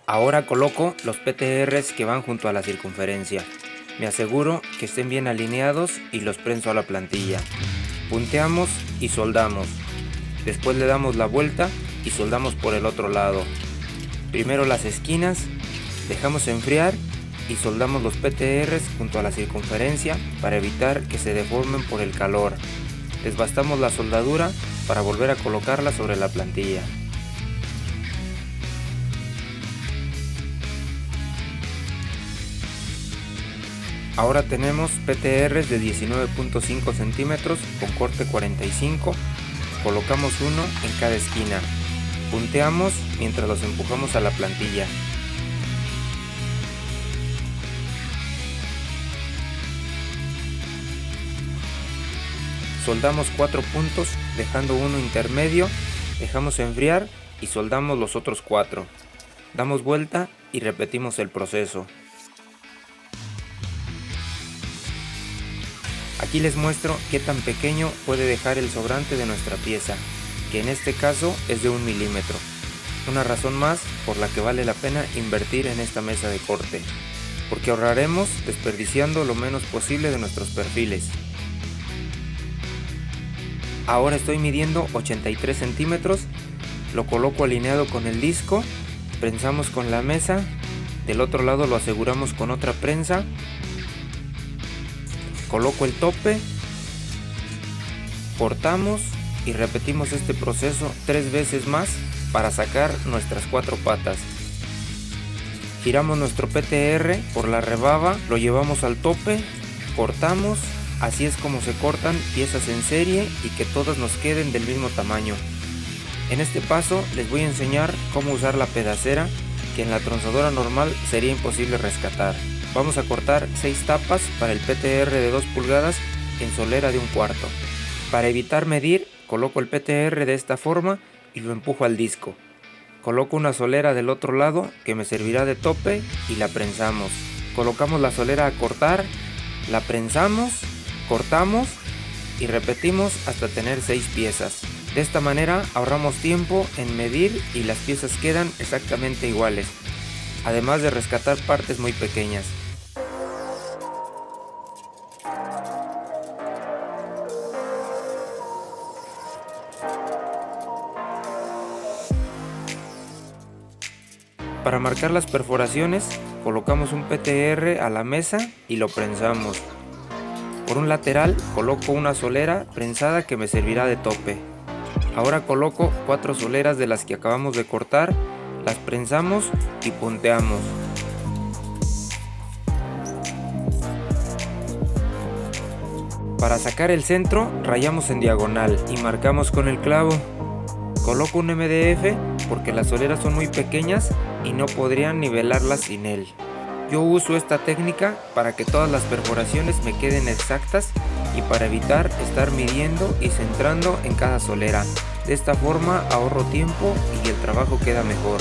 Ahora coloco los PTRs que van junto a la circunferencia. Me aseguro que estén bien alineados y los prenso a la plantilla. Punteamos y soldamos. Después le damos la vuelta y soldamos por el otro lado. Primero las esquinas, dejamos enfriar y soldamos los PTRs junto a la circunferencia para evitar que se deformen por el calor. Desbastamos la soldadura para volver a colocarla sobre la plantilla. Ahora tenemos PTRs de 19.5 centímetros con corte 45. Colocamos uno en cada esquina. Punteamos mientras los empujamos a la plantilla. Soldamos 4 puntos, dejando uno intermedio, dejamos enfriar y soldamos los otros 4. Damos vuelta y repetimos el proceso. Aquí les muestro qué tan pequeño puede dejar el sobrante de nuestra pieza, que en este caso es de 1 milímetro. Una razón más por la que vale la pena invertir en esta mesa de corte, porque ahorraremos desperdiciando lo menos posible de nuestros perfiles. Ahora estoy midiendo 83 centímetros, lo coloco alineado con el disco, prensamos con la mesa, del otro lado lo aseguramos con otra prensa. Coloco el tope, cortamos y repetimos este proceso 3 veces más para sacar nuestras 4 patas. Giramos nuestro PTR por la rebaba, lo llevamos al tope, cortamos, así es como se cortan piezas en serie y que todas nos queden del mismo tamaño. En este paso les voy a enseñar cómo usar la pedacera, que en la tronzadora normal sería imposible rescatar. Vamos a cortar 6 tapas para el PTR de 2 pulgadas en solera de 1/4. Para evitar medir, coloco el PTR de esta forma y lo empujo al disco. Coloco una solera del otro lado que me servirá de tope y la prensamos. Colocamos la solera a cortar, la prensamos, cortamos y repetimos hasta tener 6 piezas. De esta manera ahorramos tiempo en medir y las piezas quedan exactamente iguales, además de rescatar partes muy pequeñas. Para marcar las perforaciones, colocamos un PTR a la mesa y lo prensamos. Por un lateral coloco una solera prensada que me servirá de tope. Ahora coloco 4 soleras de las que acabamos de cortar, las prensamos y punteamos. Para sacar el centro, rayamos en diagonal y marcamos con el clavo. Coloco un MDF porque las soleras son muy pequeñas y no podrían nivelarlas sin él. Yo uso esta técnica para que todas las perforaciones me queden exactas y para evitar estar midiendo y centrando en cada solera. De esta forma ahorro tiempo y el trabajo queda mejor.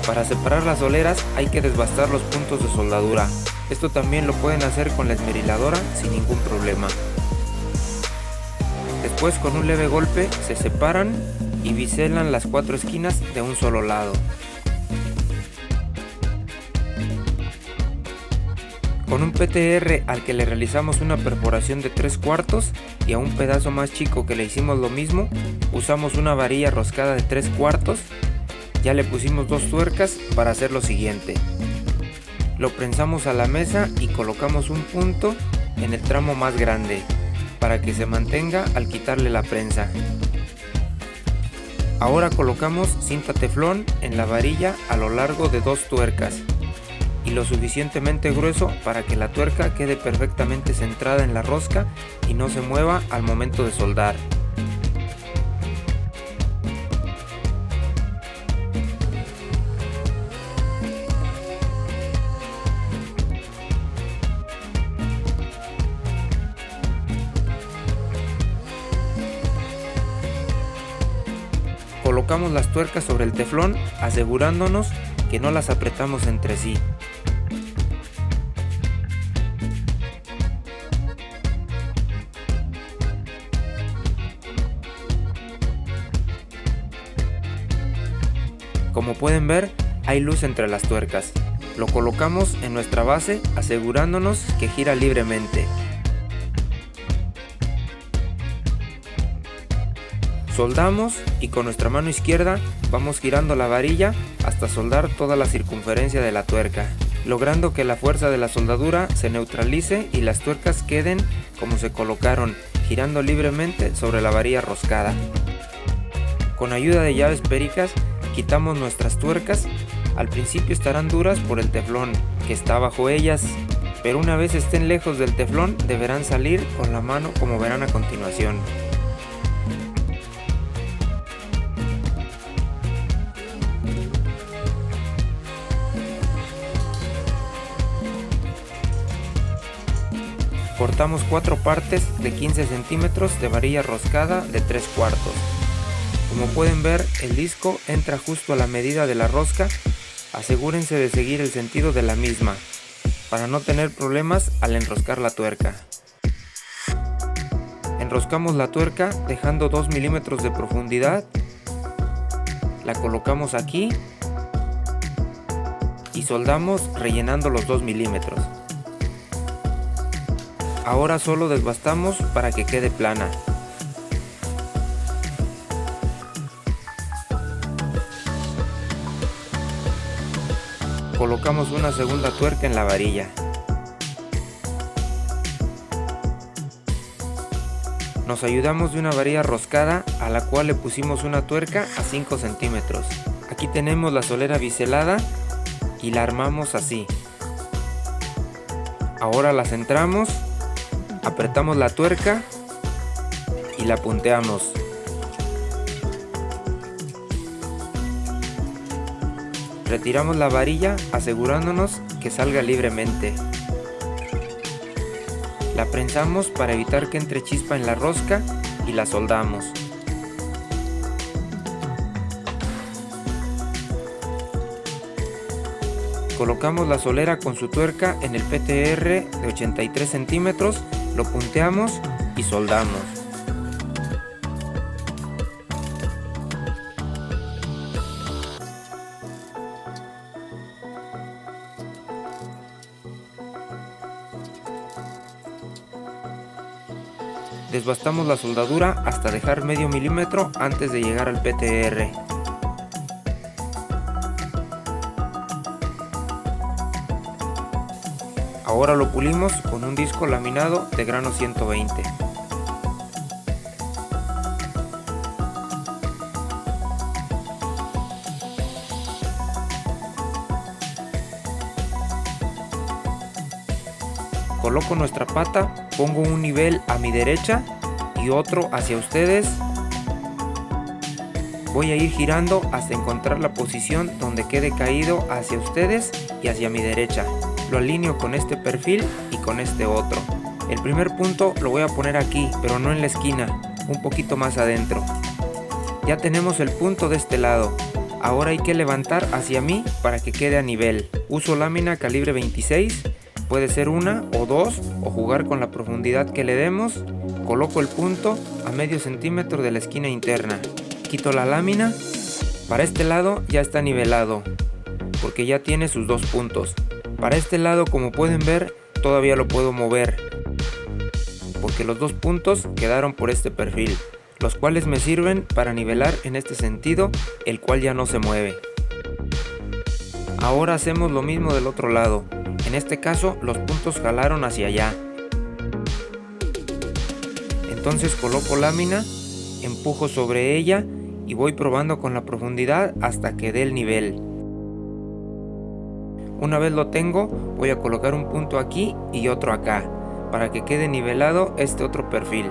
Para separar las soleras hay que desbastar los puntos de soldadura. Esto también lo pueden hacer con la esmeriladora sin ningún problema. Después con un leve golpe se separan y biselan las 4 esquinas de un solo lado. Con un PTR al que le realizamos una perforación de 3/4 y a un pedazo más chico que le hicimos lo mismo, usamos una varilla roscada de 3/4. Ya le pusimos 2 tuercas para hacer lo siguiente. Lo prensamos a la mesa y colocamos un punto en el tramo más grande. para que se mantenga al quitarle la prensa. Ahora colocamos cinta teflón en la varilla a lo largo de 2 tuercas y lo suficientemente grueso para que la tuerca quede perfectamente centrada en la rosca y no se mueva al momento de soldar. Colocamos las tuercas sobre el teflón asegurándonos que no las apretamos entre sí. Como pueden ver, hay luz entre las tuercas. Lo colocamos en nuestra base asegurándonos que gira libremente. Soldamos y con nuestra mano izquierda vamos girando la varilla hasta soldar toda la circunferencia de la tuerca, logrando que la fuerza de la soldadura se neutralice y las tuercas queden como se colocaron, girando libremente sobre la varilla roscada. Con ayuda de llaves péricas quitamos nuestras tuercas. Al principio estarán duras por el teflón que está bajo ellas, pero una vez estén lejos del teflón deberán salir con la mano, como verán a continuación. Cortamos 4 partes de 15 centímetros de varilla roscada de 3/4. Como pueden ver, el disco entra justo a la medida de la rosca. Asegúrense de seguir el sentido de la misma para no tener problemas al enroscar la tuerca. Enroscamos la tuerca dejando 2 milímetros de profundidad. La colocamos aquí y soldamos rellenando los 2 milímetros. Ahora solo desbastamos para que quede plana. Colocamos una segunda tuerca en la varilla. Nos ayudamos de una varilla roscada a la cual le pusimos una tuerca a 5 centímetros. Aquí tenemos la solera biselada y la armamos así. Ahora la centramos, apretamos la tuerca y la punteamos. Retiramos la varilla asegurándonos que salga libremente. La prensamos para evitar que entre chispa en la rosca y la soldamos. Colocamos la solera con su tuerca en el PTR de 83 centímetros, lo punteamos y soldamos. Desbastamos la soldadura hasta dejar medio milímetro antes de llegar al PTR. Ahora lo pulimos con un disco laminado de grano 120. Coloco nuestra pata, pongo un nivel a mi derecha y otro hacia ustedes. Voy a ir girando hasta encontrar la posición donde quede caído hacia ustedes y hacia mi derecha. Lo alineo con este perfil y con este otro. El primer punto lo voy a poner aquí, pero no en la esquina, un poquito más adentro. Ya tenemos el punto de este lado. Ahora hay que levantar hacia mí para que quede a nivel. Uso lámina calibre 26. Puede ser una o dos o jugar con la profundidad que le demos. Coloco el punto a medio centímetro de la esquina interna. Quito la lámina. Para este lado ya está nivelado porque ya tiene sus 2 puntos. Para este lado, como pueden ver, todavía lo puedo mover porque los 2 puntos quedaron por este perfil, los cuales me sirven para nivelar en este sentido, el cual ya no se mueve. Ahora hacemos lo mismo del otro lado. En este caso los puntos jalaron hacia allá. Entonces coloco lámina, empujo sobre ella y voy probando con la profundidad hasta que dé el nivel. Una vez lo tengo, voy a colocar un punto aquí y otro acá, para que quede nivelado este otro perfil.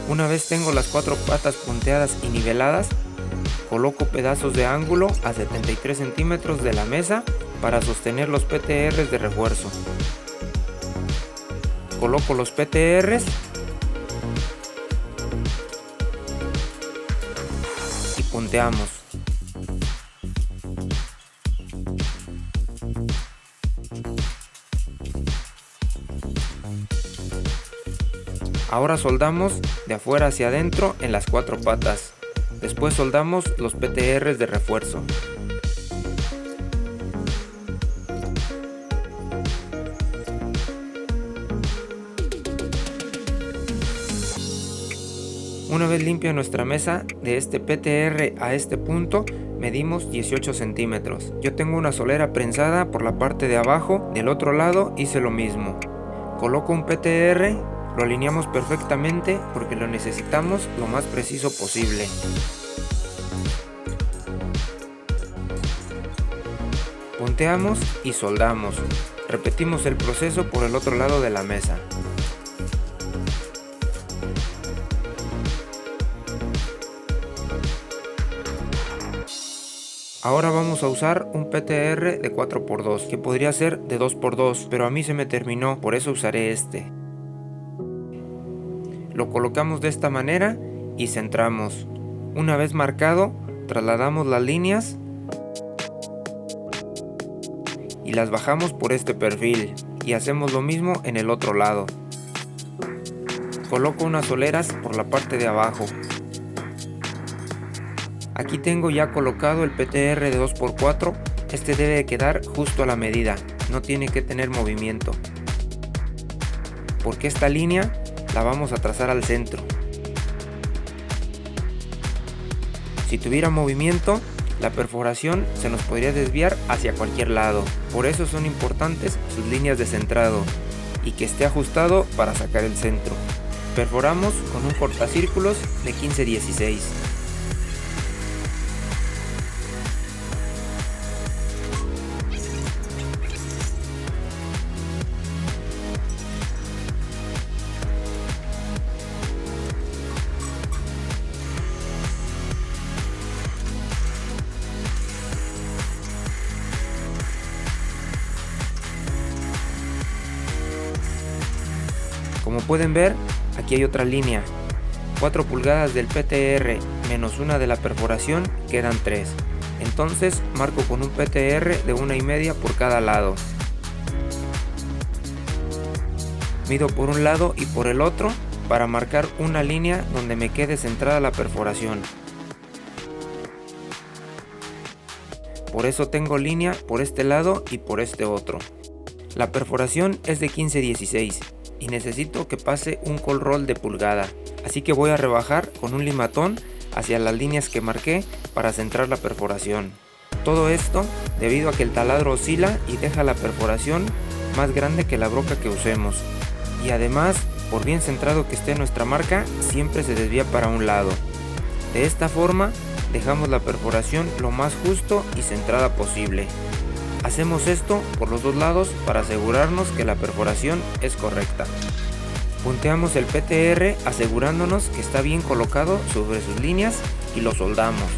Una vez tengo las 4 patas punteadas y niveladas, coloco pedazos de ángulo a 73 centímetros de la mesa para sostener los PTRs de refuerzo. Coloco los PTRs y punteamos. Ahora soldamos de afuera hacia adentro en las 4 patas. Después soldamos los PTRs de refuerzo. Una vez limpia nuestra mesa, de este PTR a este punto medimos 18 centímetros. Yo tengo una solera prensada por la parte de abajo, del otro lado hice lo mismo. Coloco un PTR, lo alineamos perfectamente porque lo necesitamos lo más preciso posible. Punteamos y soldamos. Repetimos el proceso por el otro lado de la mesa. Ahora vamos a usar un PTR de 4x2, que podría ser de 2x2, pero a mí se me terminó, por eso usaré este. Lo colocamos de esta manera y centramos. Una vez marcado, trasladamos las líneas y las bajamos por este perfil y hacemos lo mismo en el otro lado. Coloco unas soleras por la parte de abajo. Aquí tengo ya colocado el PTR de 2x4, este debe quedar justo a la medida, no tiene que tener movimiento. Porque esta línea la vamos a trazar al centro. Si tuviera movimiento, la perforación se nos podría desviar hacia cualquier lado. Por eso son importantes sus líneas de centrado y que esté ajustado para sacar el centro. Perforamos con un cortacírculos de 15-16. Como pueden ver, aquí hay otra línea. 4 pulgadas del PTR menos una de la perforación quedan 3. Entonces marco con un PTR de 1,5 por cada lado. Mido por un lado y por el otro para marcar una línea donde me quede centrada la perforación. Por eso tengo línea por este lado y por este otro. La perforación es de 15-16. Y necesito que pase un col roll de pulgada, así que voy a rebajar con un limatón hacia las líneas que marqué para centrar la perforación. Todo esto debido a que el taladro oscila y deja la perforación más grande que la broca que usemos, y además, por bien centrado que esté nuestra marca, siempre se desvía para un lado. De esta forma dejamos la perforación lo más justo y centrada posible. Hacemos esto por los dos lados para asegurarnos que la perforación es correcta. Punteamos el PTR asegurándonos que está bien colocado sobre sus líneas y lo soldamos.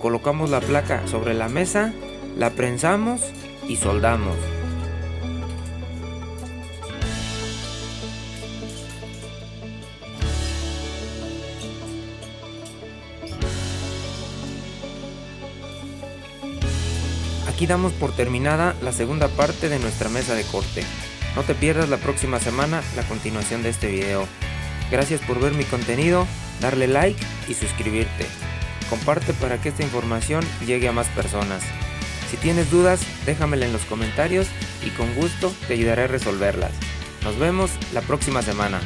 Colocamos la placa sobre la mesa, la prensamos y soldamos. Aquí damos por terminada la segunda parte de nuestra mesa de corte. No te pierdas la próxima semana la continuación de este video. Gracias por ver mi contenido, darle like y suscribirte. Comparte para que esta información llegue a más personas. Si tienes dudas, déjamela en los comentarios y con gusto te ayudaré a resolverlas. Nos vemos la próxima semana.